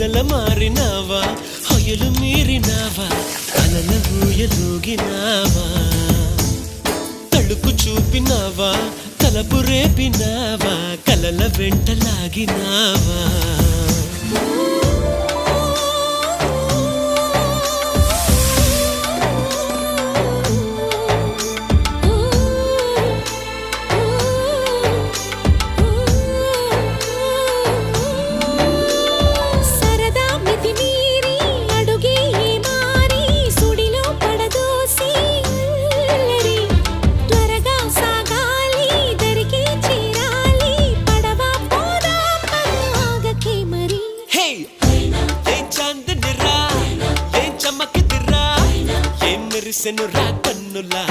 పొగల మారినావా హొయలు మీరినావా కలల ఊయలూగినావా తడుకు చూపినావా తలపు రేపినావా కలల వెంటలాగినావా మెరిసెను రా కన్నులా